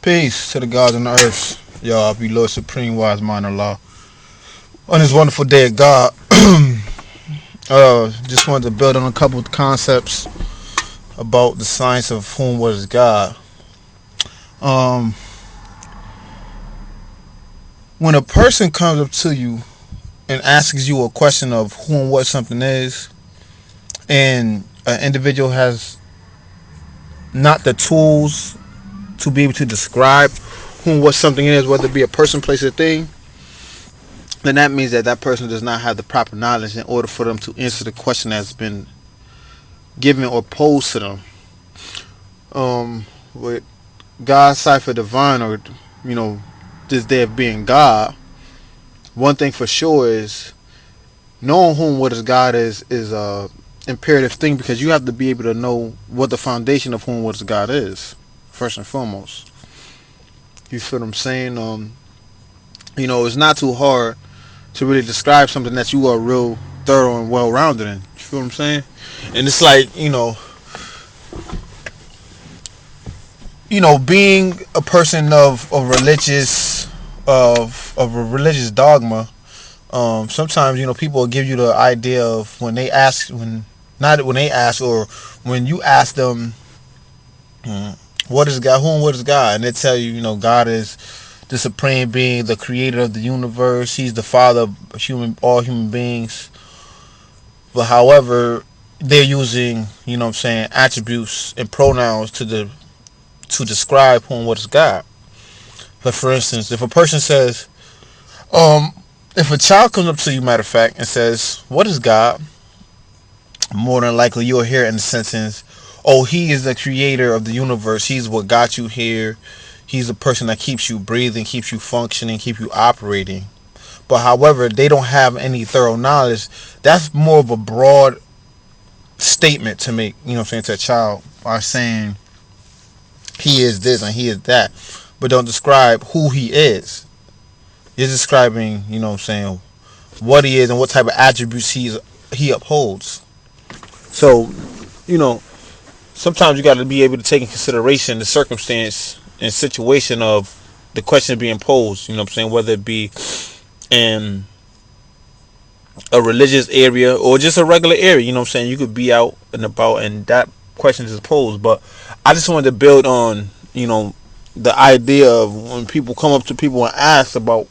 Peace to the gods on the earth. Yo, I'll be Lord Supreme Wise Mind Allah. On this wonderful day of God, just wanted to build on a couple of concepts about the science of whom what is God. Um, when a person comes up to you and asks you a question of who and what something is, and an individual has not the tools to be able to describe who and what something is, whether it be a person, place, or thing, then that means that that person does not have the proper knowledge in order for them to answer the question that's been given or posed to them. With God's cipher divine, or you know, this day of being God, one thing for sure is knowing whom what is God is a imperative thing, because you have to be able to know what the foundation of whom what is God is first and foremost. You feel what I'm saying? It's not too hard to really describe something that you are real thorough and well rounded in. You feel what I'm saying? And it's like, being a person of a religious dogma. Sometimes people will give you the idea of when they ask, or when you ask them, what is God? Who and what is God? And they tell you, God is the supreme being, the creator of the universe. He's the father of all human beings. But however, they're using, attributes and pronouns to describe who and what is God. But for instance, if a person says, if a child comes up to you, matter of fact, and says, "What is God?" more than likely you'll hear it in the sentence, "Oh, He is the creator of the universe. He's what got you here. He's the person that keeps you breathing, keeps you functioning, keeps you operating." But however, they don't have any thorough knowledge. That's more of a broad statement to make, to a child, by saying He is this and He is that, but don't describe who He is. You're describing, what He is and what type of attributes He upholds. So, you know, sometimes you got to be able to take in consideration the circumstance and situation of the question being posed. Whether it be in a religious area or just a regular area. You could be out and about and that question is posed. But I just wanted to build on the idea of when people come up to people and ask about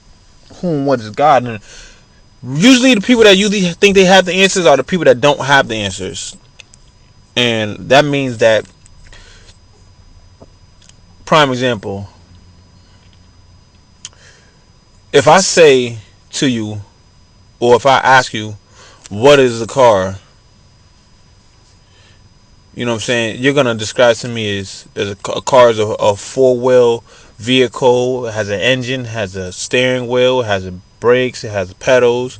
who and what is God, and usually the people that usually think they have the answers are the people that don't have the answers. And that means that, prime example, if I say to you, or if I ask you, what is a car? You're going to describe to me as a car is a four-wheel vehicle. It has an engine, has a steering wheel, has brakes, it has pedals.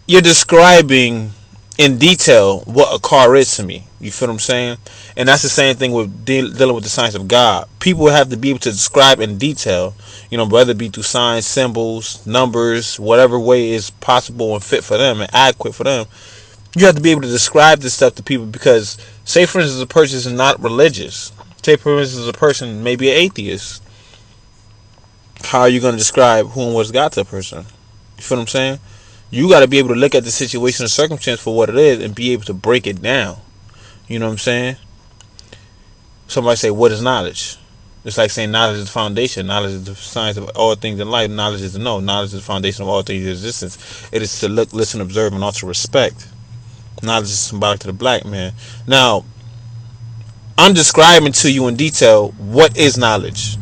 You're describing in detail what a car is to me. You feel what I'm saying? And that's the same thing with dealing with the science of God. People have to be able to describe in detail, whether it be through signs, symbols, numbers, whatever way is possible and fit for them and adequate for them. You have to be able to describe this stuff to people, because, say for instance, a person is not religious. Say for instance, a person may be an atheist. How are you going to describe who and what's God to a person? You feel what I'm saying? You got to be able to look at the situation or circumstance for what it is and be able to break it down. You know what I'm saying? Somebody say, what is knowledge? It's like saying knowledge is the foundation. Knowledge is the science of all things in life. Knowledge is to know. Knowledge is the foundation of all things in existence. It is to look, listen, observe, and also respect. Knowledge is symbolic to the black man. Now, I'm describing to you in detail what is knowledge.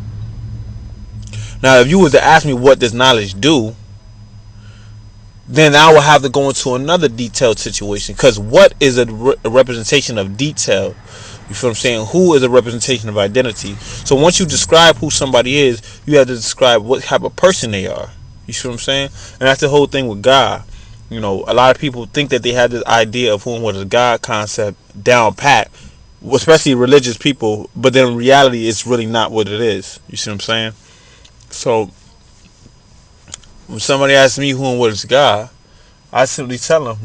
Now, if you were to ask me what does knowledge do, then I will have to go into another detailed situation. Because what is a representation of detail? You feel what I'm saying? Who is a representation of identity? So once you describe who somebody is, you have to describe what type of person they are. You see what I'm saying? And that's the whole thing with God. A lot of people think that they have this idea of who and what is God concept down pat, especially religious people, but then in reality, it's really not what it is. You see what I'm saying? So when somebody asks me who and what is God, I simply tell them,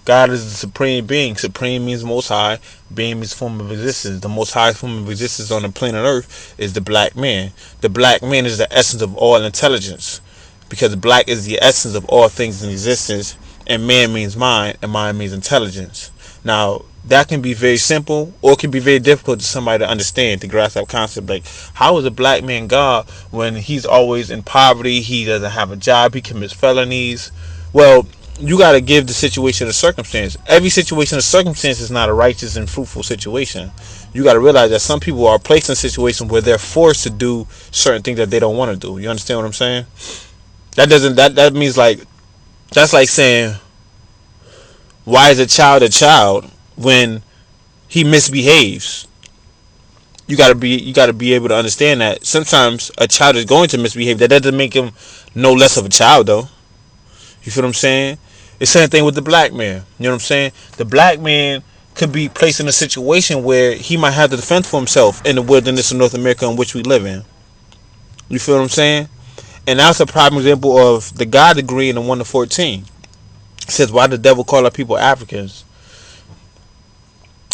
God is the supreme being. Supreme means most high. Being means form of existence. The most highest form of existence on the planet Earth is the black man. The black man is the essence of all intelligence, because black is the essence of all things in existence, and man means mind, and mind means intelligence. Now, that can be very simple, or it can be very difficult to somebody to understand, to grasp that concept. Like, how is a black man God when he's always in poverty, he doesn't have a job, he commits felonies? Well, you got to give the situation a circumstance. Every situation or circumstance is not a righteous and fruitful situation. You got to realize that some people are placed in situations where they're forced to do certain things that they don't want to do. You understand what I'm saying? That means, like, that's like saying, why is a child when he misbehaves? You gotta be able to understand that sometimes a child is going to misbehave. That doesn't make him no less of a child, though. You feel what I'm saying? It's the same thing with the black man. You know what I'm saying? The black man could be placed in a situation where he might have to defend for himself in the wilderness of North America in which we live in. You feel what I'm saying? And that's a prime example of the God degree in the 1 to 14. It says, why the devil call our people Africans?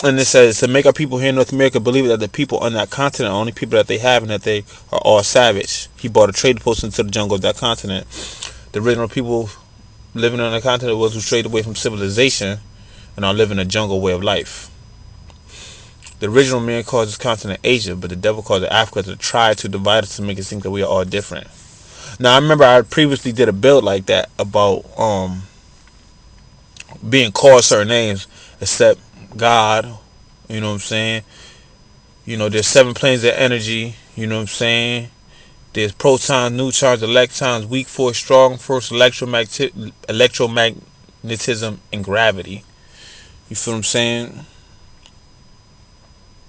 And it says, to make our people here in North America believe that the people on that continent are only people that they have, and that they are all savage. He brought a trade post into the jungle of that continent. The original people living on the continent was who strayed away from civilization and are living a jungle way of life. The original man calls this continent Asia, but the devil calls it Africa to try to divide us, to make us think that we are all different. Now, I remember I previously did a build like that about being called certain names except God. You know what I'm saying? You know, there's 7 planes of energy. You know what I'm saying? There's protons, neutrons, electrons, weak force, strong force, electromagnetism, and gravity. You feel what I'm saying?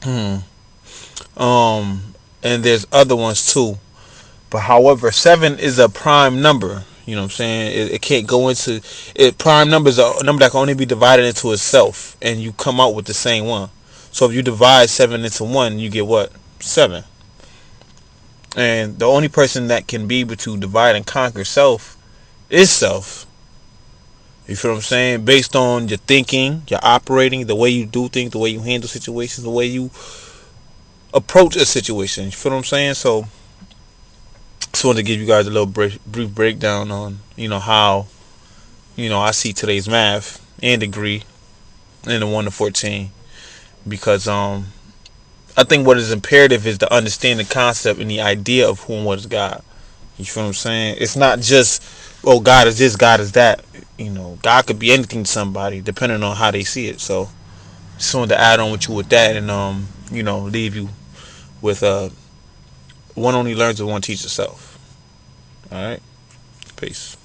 And there's other ones too. But however, 7 is a prime number. You know what I'm saying? It can't go into it. Prime number is a number that can only be divided into itself, and you come out with the same one. So if you divide 7 into 1, you get what? 7. And the only person that can be able to divide and conquer self is self. You feel what I'm saying? Based on your thinking, your operating, the way you do things, the way you handle situations, the way you approach a situation. You feel what I'm saying? So, just wanted to give you guys a little brief breakdown on, how, I see today's math and degree in the 1 to 14. Because I think what is imperative is to understand the concept and the idea of who and what is God. You feel what I'm saying? It's not just, oh, God is this, God is that. God could be anything to somebody depending on how they see it. So just wanted to add on with you with that, and leave you with one only learns and one teaches itself. All right, peace.